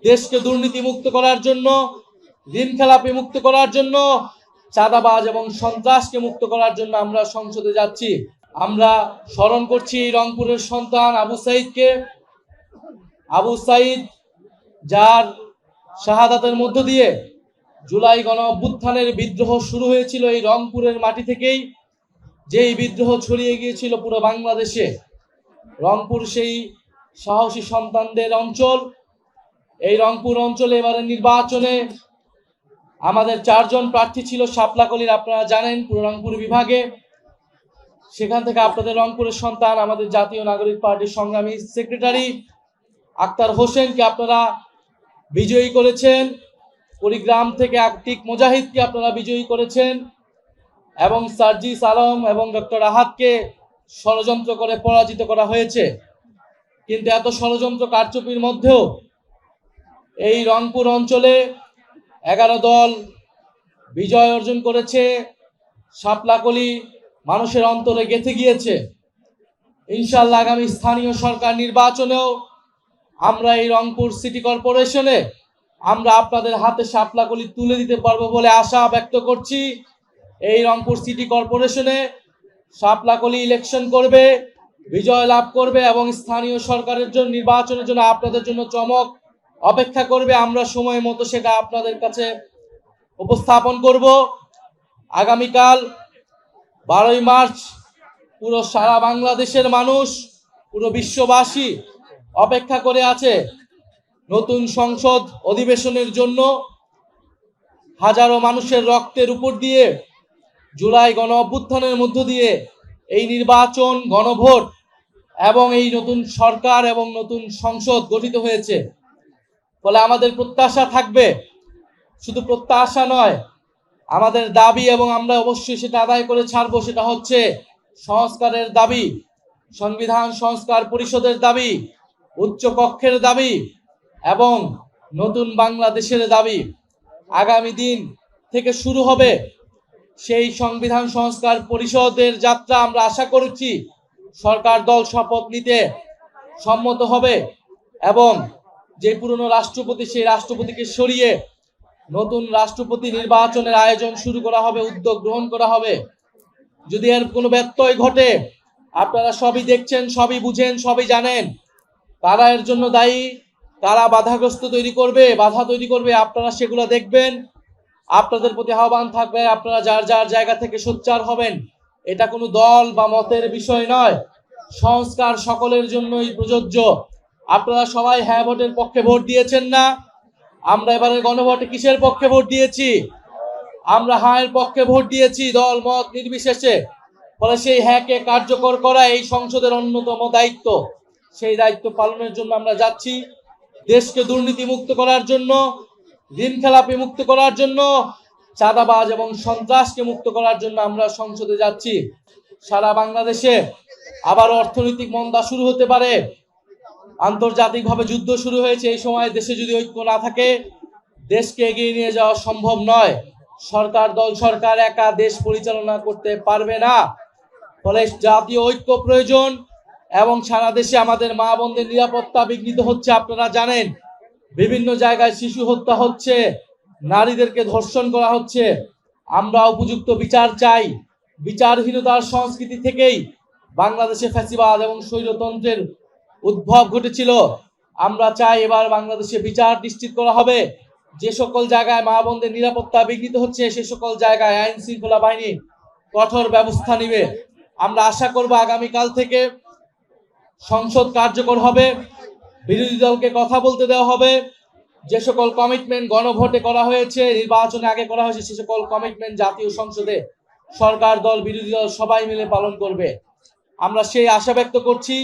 দেশকে দুর্নীতি মুক্ত করার জন্য, ঋণ খেলাপি মুক্ত করার জন্য, চাঁদাবাজ এবং সন্ত্রাসকে মুক্ত করার জন্য আমরা সংসদে যাচ্ছি। আমরা স্মরণ করছি রংপুরের সন্তান আবু সাঈদকে। আবু সাঈদ যার শাহাদাতের মধ্য দিয়ে জুলাই গণ অভ্যুত্থানের বিদ্রোহ শুরু হয়েছিল এই রংপুরের মাটি থেকেই, যেই বিদ্রোহ ছড়িয়ে গিয়েছিল পুরো বাংলাদেশে। রংপুর সেই সাহসী সন্তানদের অঞ্চল। এই রংপুর অঞ্চলে এবারে নির্বাচনে আমাদের 4 জন প্রার্থী ছিল শাপলাকলির, আপনারা জানেন, পুরো রংপুর বিভাগে। সেখান থেকে আপনাদের রংপুরের সন্তান আমাদের জাতীয় নাগরিক পার্টির সংগ্রামী সেক্রেটারি আক্তার হোসেনকে আপনারা বিজয়ী করেছেন। কুড়িগ্রাম থেকে আতিক মুজাহিদকে আপনারা বিজয়ী করেছেন এবং সার্জিস আলম এবং ডক্টর আহাদকে ষড়যন্ত্র করে পরাজিত করা হয়েছে। কিন্তু এত ষড়যন্ত্র কারচুপির মধ্যেও এই রংপুর অঞ্চলে 11 দল বিজয় অর্জন করেছে। শাপলাকলি মানুষের অন্তরে গেঁথে গিয়েছে। ইনশাআল্লাহ আগামী স্থানীয় সরকার নির্বাচনেও আমরা এই রংপুর সিটি কর্পোরেশনে আমরা আপনাদের হাতে শাপলাকলি তুলে দিতে পারবো বলে আশা ব্যক্ত করছি। এই রংপুর সিটি কর্পোরেশনে শাপলাকলি ইলেকশন করবে, বিজয় লাভ করবে এবং স্থানীয় সরকারের জন্য নির্বাচনের জন্য আপনাদের জন্য চমক অপেক্ষা করবে। আমরা সময় মতো সেটা আপনাদের কাছে উপস্থাপন করব। আগামীকাল 12ই মার্চ পুরো সারা বাংলাদেশের মানুষ, পুরো বিশ্ববাসী অপেক্ষা করে আছে নতুন সংসদ অধিবেশনের জন্য। হাজারো মানুষের রক্তের উপর দিয়ে জুলাই গণ অভ্যুত্থানের মধ্য দিয়ে এই নির্বাচন, গণভোট এবং এই নতুন সরকার এবং নতুন সংসদ গঠিত হয়েছে। ফলে আমাদের প্রত্যাশা থাকবে, শুধু প্রত্যাশা নয়, আমাদের দাবি এবং আমরা অবশ্যই সেটা আদায় করে ছাড়বো। সেটা হচ্ছে সংস্কারের দাবি, সংবিধান সংস্কার পরিষদের দাবি, উচ্চ কক্ষের দাবি এবং নতুন বাংলাদেশের দাবি। আগামী দিন থেকে শুরু হবে সেই সংবিধান সংস্কার পরিষদের যাত্রা। আমরা আশা করছি সরকার দল শপথ নিতে সম্মত হবে এবং যে পুরনো রাষ্ট্রপতি, সেই রাষ্ট্রপতিকে সরিয়ে নতুন রাষ্ট্রপতি নির্বাচনের আয়োজন শুরু করা হবে, উদ্যোগ গ্রহণ করা হবে। যদি এর কোনো ব্যত্যয় ঘটে, আপনারা সবই দেখছেন, সবই বুঝেন, সবই জানেন, কারা এর জন্য দায়ী, কারা বাধা তৈরি করবে, আপনারা সেগুলো দেখবেন। আপনাদের প্রতি আহ্বান থাকবে, আপনারা যার যার জায়গা থেকে সোচ্চার হবেন। এটা কোনো দল বা মতের বিষয় নয়, সংস্কার সকলের জন্যই প্রযোজ্য। আপনারা সবাই হ্যাঁ ভোটের পক্ষে ভোট দিয়েছেন না? আমরা এবারে গণভোটে কিসের পক্ষে ভোট দিয়েছি? আমরা হ্যাঁর পক্ষে ভোট দিয়েছি, দল মত নির্বিশেষে। ফলে সেই হ্যাঁকে কার্যকর করা এই সংসদের অন্যতম দায়িত্ব। সেই দায়িত্ব পালনের জন্য আমরা যাচ্ছি। দেশকে দুর্নীতি মুক্ত করার জন্য, ঋণ খেলাপি মুক্ত করার জন্য, চাঁদাবাজ এবং সন্ত্রাসকে মুক্ত করার জন্য আমরা সংসদে যাচ্ছি। সারা বাংলাদেশে আবার অর্থনৈতিক মন্দা শুরু হতে পারে, আন্তর্জাতিকভাবে যুদ্ধ শুরু হয়েছে। এই সময় দেশে যদি ঐক্য না থাকে, দেশকে এগিয়ে নিয়ে যাওয়া সম্ভব নয়। সরকার একা দেশ পরিচালনা করতে পারবে না। ফলে জাতীয় ঐক্য প্রয়োজন এবং সারা দেশে আমাদের মা বোনদের নিরাপত্তা বিঘ্নিত হচ্ছে। আপনারা জানেন, বিভিন্ন জায়গায় শিশু হত্যা হচ্ছে, নারীদেরকে ধর্ষণ করা হচ্ছে। আমরা উপযুক্ত বিচার চাই। বিচারহীনতার সংস্কৃতি থেকেই বাংলাদেশে ফ্যাসিবাদ এবং স্বৈরতন্ত্রের উদ্ভব ঘটেছিল। আমরা চাই এবার বাংলাদেশে বিচার নিশ্চিত করা হবে। যে সকল জায়গায় মা বোনদের নিরাপত্তা বিঘ্নিত হচ্ছে, সে সকল জায়গায় আইন শৃঙ্খলা বাহিনী কঠোর ব্যবস্থা নিবে। আমরা আশা করব আগামীকাল থেকে সংসদ কার্যকর হবে, বিরোধী দলকে কথা বলতে দেওয়া হবে। যে সকল কমিটমেন্ট গণভোটে করা হয়েছে, নির্বাচনে আগে করা হয়েছে, সে সকল কমিটমেন্ট জাতীয় সংসদে সরকার দল, বিরোধী দল সবাই মিলে পালন করবে। আমরা সেই আশা ব্যক্ত করছি।